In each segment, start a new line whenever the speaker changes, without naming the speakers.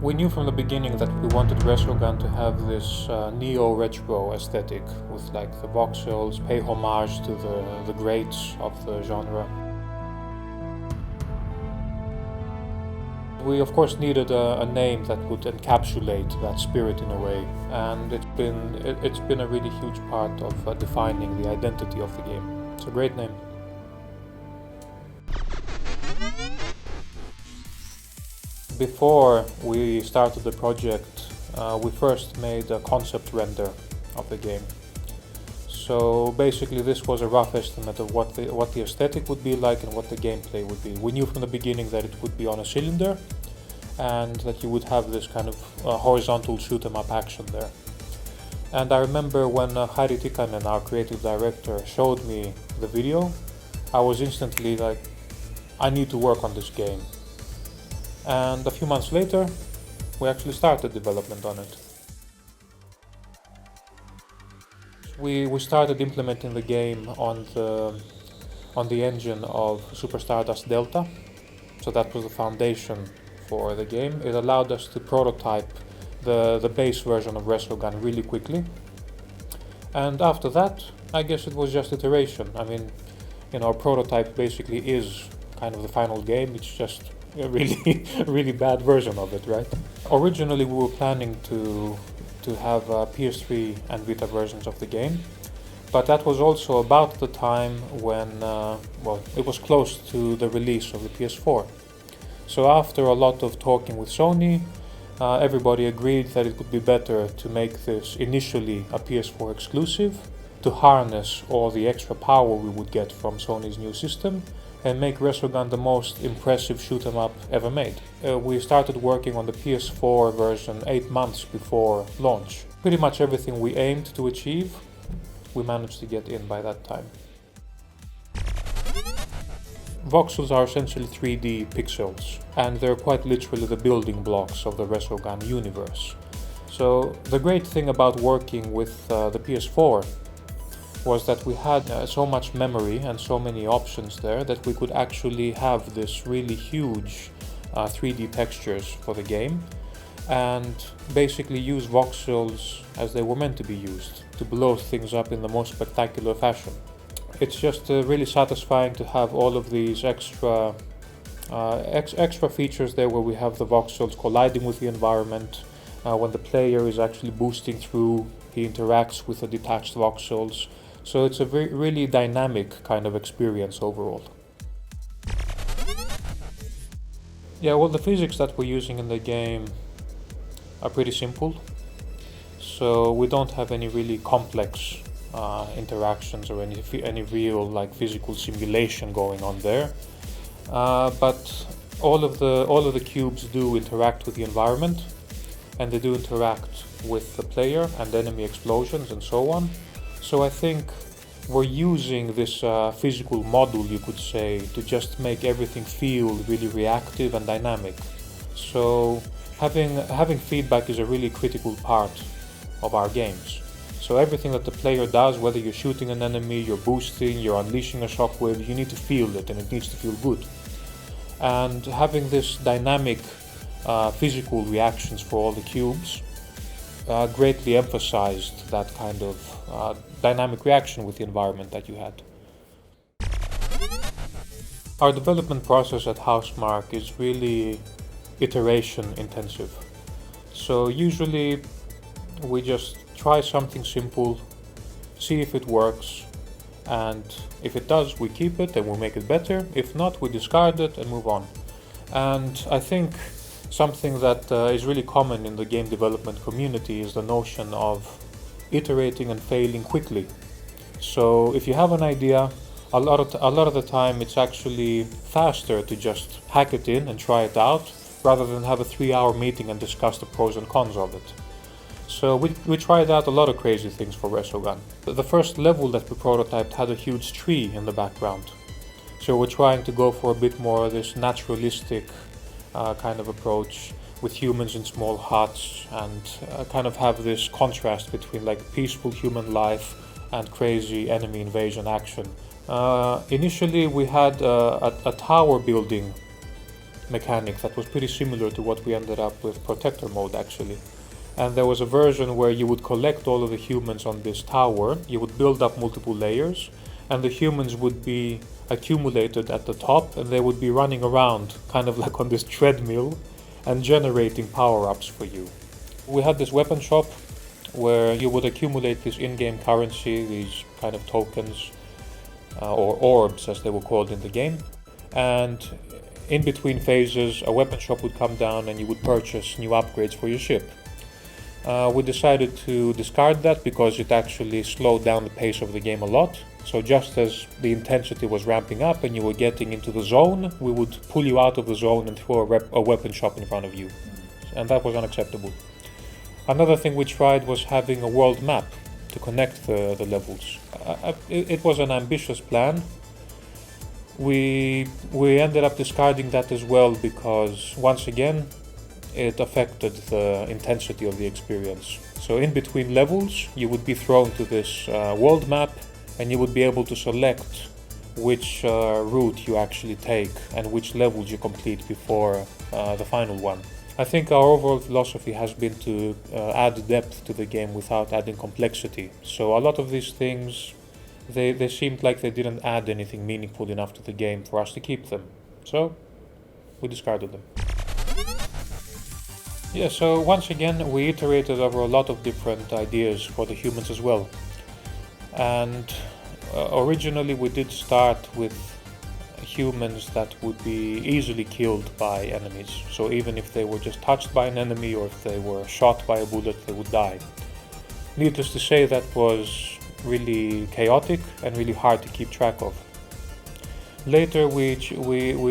We knew from the beginning that we wanted Resogun to have this neo-retro aesthetic with like the voxels, pay homage to the greats of the genre. We of course needed a name that would encapsulate that spirit in a way, and it's been a really huge part of defining the identity of the game. It's a great name. Before we started the project, we first made a concept render of the game. So basically this was a rough estimate of what the aesthetic would be like and what the gameplay would be. We knew from the beginning that it would be on a cylinder and that you would have this kind of horizontal shoot 'em up action there. And I remember when Harri Tikkanen, our creative director, showed me the video, I was instantly like, I need to work on this game. And a few months later, we actually started development on it. We started implementing the game on the engine of Super Stardust Delta, so that was the foundation for the game. It allowed us to prototype the base version of Resogun really quickly. And after that, I guess it was just iteration. I mean, our prototype basically is kind of the final game. It's just a really bad version of it, right? Originally we were planning to have PS3 and Vita versions of the game, but that was also about the time when it was close to the release of the PS4. So after a lot of talking with Sony, everybody agreed that it would be better to make this initially a PS4 exclusive, to harness all the extra power we would get from Sony's new system, and make Resogun the most impressive shoot-'em-up ever made. We started working on the PS4 version 8 months before launch. Pretty much everything we aimed to achieve, we managed to get in by that time. Voxels are essentially 3D pixels, and they're quite literally the building blocks of the Resogun universe. So the great thing about working with the PS4 was that we had so much memory and so many options there that we could actually have this really huge 3D textures for the game and basically use voxels as they were meant to be used, to blow things up in the most spectacular fashion. It's just really satisfying to have all of these extra features there, where we have the voxels colliding with the environment. When the player is actually boosting through, he interacts with the detached voxels. So it's a really dynamic kind of experience overall. Yeah, well, the physics that we're using in the game are pretty simple. So we don't have any really complex interactions or any real like physical simulation going on there. But all of the cubes do interact with the environment, and they do interact with the player and enemy explosions and so on. So I think we're using this physical model, you could say, to just make everything feel really reactive and dynamic. So having feedback is a really critical part of our games. So everything that the player does, whether you're shooting an enemy, you're boosting, you're unleashing a shockwave, you need to feel it, and it needs to feel good. And having this dynamic physical reactions for all the cubes greatly emphasized that kind of dynamic reaction with the environment that you had. Our development process at Housemarque is really iteration intensive. So usually we just try something simple, see if it works, and if it does, we keep it and we make it better. If not, we discard it and move on. And I think something that is really common in the game development community is the notion of iterating and failing quickly. So if you have an idea, a lot of the time it's actually faster to just hack it in and try it out rather than have a 3-hour meeting and discuss the pros and cons of it. So we tried out a lot of crazy things for Resogun. The first level that we prototyped had a huge tree in the background. So we're trying to go for a bit more of this naturalistic kind of approach with humans in small huts, and kind of have this contrast between like peaceful human life and crazy enemy invasion action. Initially we had a tower building mechanic that was pretty similar to what we ended up with Protector mode actually. And there was a version where you would collect all of the humans on this tower, you would build up multiple layers, and the humans would be accumulated at the top, and they would be running around, kind of like on this treadmill, and generating power-ups for you. We had this weapon shop, where you would accumulate this in-game currency, these kind of tokens, or orbs as they were called in the game, and in between phases a weapon shop would come down and you would purchase new upgrades for your ship. We decided to discard that because it actually slowed down the pace of the game a lot. So just as the intensity was ramping up and you were getting into the zone, we would pull you out of the zone and throw a weapon shop in front of you. And that was unacceptable. Another thing we tried was having a world map to connect the levels. It was an ambitious plan. We ended up discarding that as well because, once again, it affected the intensity of the experience. So in between levels, you would be thrown to this world map and you would be able to select which route you actually take and which levels you complete before the final one. I think our overall philosophy has been to add depth to the game without adding complexity. So a lot of these things, they seemed like they didn't add anything meaningful enough to the game for us to keep them. So we discarded them. Yeah, so once again we iterated over a lot of different ideas for the humans as well. And originally we did start with humans that would be easily killed by enemies. So even if they were just touched by an enemy or if they were shot by a bullet, they would die. Needless to say, that was really chaotic and really hard to keep track of. Later we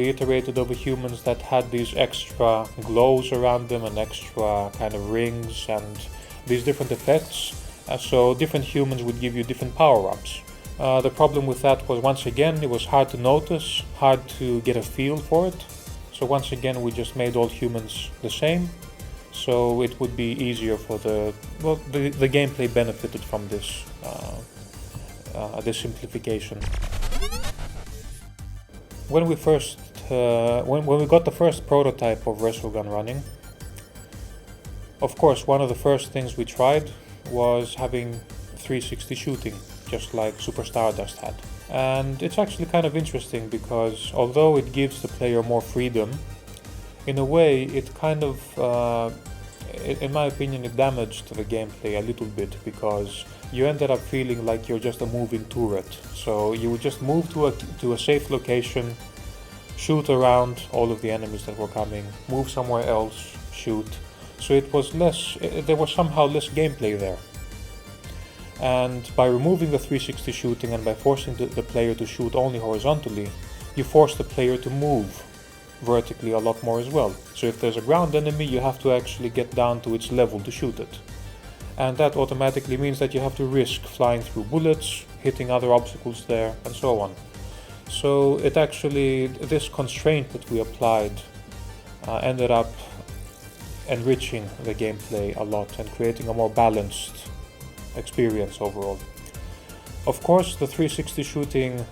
iterated over humans that had these extra glows around them and extra kind of rings and these different effects. So different humans would give you different power-ups. The problem with that was, once again, it was hard to notice, hard to get a feel for it. So once again we just made all humans the same, so it would be easier for the gameplay benefited from this simplification. When we got the first prototype of Resogun running, of course one of the first things we tried was having 360 shooting, just like Super Stardust had. And it's actually kind of interesting because although it gives the player more freedom, in a way it kind of, in my opinion, it damaged the gameplay a little bit because you ended up feeling like you're just a moving turret. So you would just move to a safe location, shoot around all of the enemies that were coming, move somewhere else, shoot. So it was there was somehow less gameplay there. And by removing the 360 shooting and by forcing the player to shoot only horizontally, you force the player to move vertically a lot more as well. So if there's a ground enemy, you have to actually get down to its level to shoot it. And that automatically means that you have to risk flying through bullets, hitting other obstacles there, and so on. So it actually, this constraint that we applied ended up enriching the gameplay a lot and creating a more balanced experience overall. Of course, the 360 shooting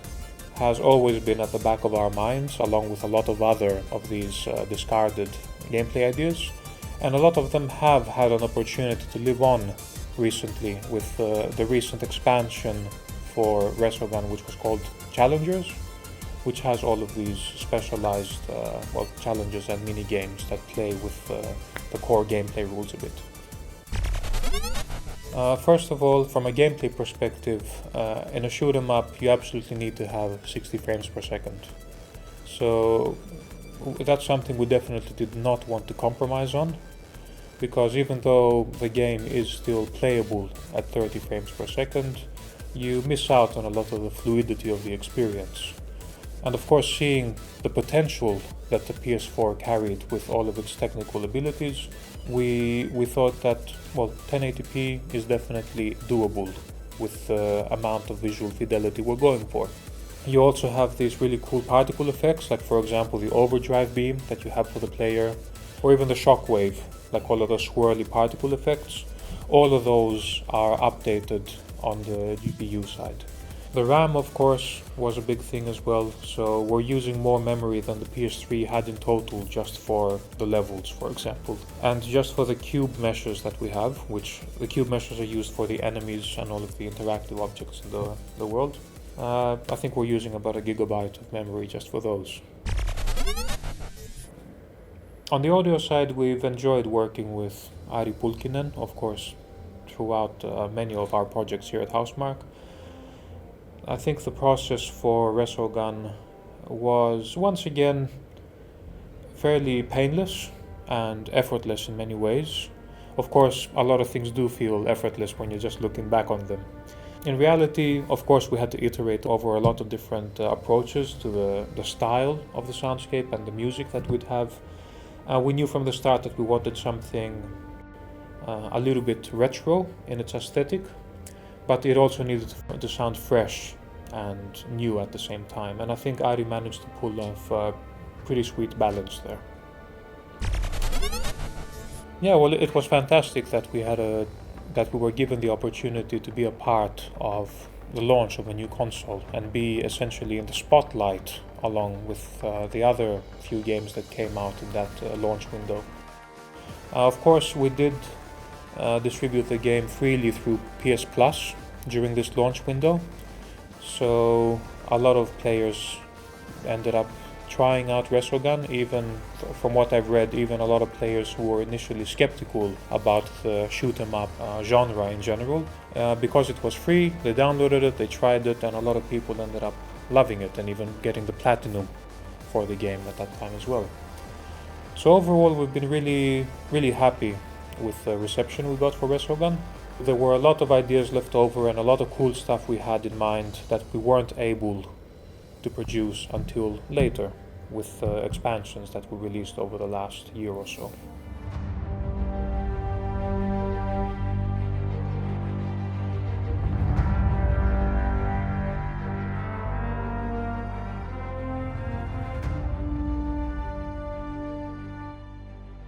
has always been at the back of our minds, along with a lot of other of these discarded gameplay ideas, and a lot of them have had an opportunity to live on recently with the recent expansion for Resogun, which was called Challengers, which has all of these specialized challenges and mini games that play with the core gameplay rules a bit. First of all, from a gameplay perspective, in a shoot 'em up you absolutely need to have 60 frames per second. So that's something we definitely did not want to compromise on, because even though the game is still playable at 30 frames per second, you miss out on a lot of the fluidity of the experience. And of course, seeing the potential that the PS4 carried with all of its technical abilities, we thought that, well, 1080p is definitely doable with the amount of visual fidelity we're going for. You also have these really cool particle effects, like for example the overdrive beam that you have for the player, or even the shockwave, like all of the swirly particle effects. All of those are updated on the GPU side. The RAM, of course, was a big thing as well, so we're using more memory than the PS3 had in total just for the levels, for example. And just for the cube meshes that we have, which the cube meshes are used for the enemies and all of the interactive objects in the world. I think we're using about 1 gigabyte of memory just for those. On the audio side, we've enjoyed working with Ari Pulkkinen, of course, throughout many of our projects here at Housemarque. I think the process for Resogun was, once again, fairly painless and effortless in many ways. Of course, a lot of things do feel effortless when you're just looking back on them. In reality, of course, we had to iterate over a lot of different approaches to the style of the soundscape and the music that we'd have. We knew from the start that we wanted something a little bit retro in its aesthetic, but it also needed to sound fresh and new at the same time, and I think Ari managed to pull off a pretty sweet balance there. Yeah, well, it was fantastic that we were given the opportunity to be a part of the launch of a new console and be essentially in the spotlight along with the other few games that came out in that launch window. Of course, we did distribute the game freely through PS Plus during this launch window, so a lot of players ended up trying out Resogun. Even from what I've read, even a lot of players who were initially skeptical about the shoot 'em up genre in general, because it was free, they downloaded it, they tried it, and a lot of people ended up loving it and even getting the platinum for the game at that time as well. So overall, we've been really happy with the reception we got for Resogun. There were a lot of ideas left over and a lot of cool stuff we had in mind that we weren't able to produce until later with expansions that were released over the last year or so.